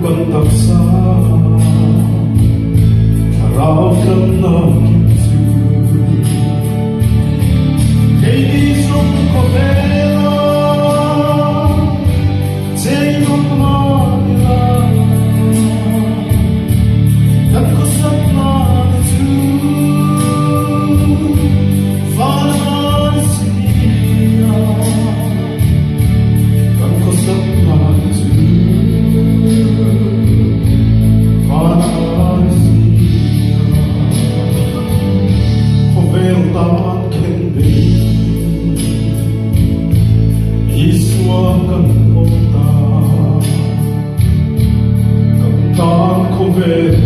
con tập xa rao cơn nở kim dư cây đi xuống có vẻ trên con mơ là đất có sắp mà dư và nó xin đất có sắp mà dư Kan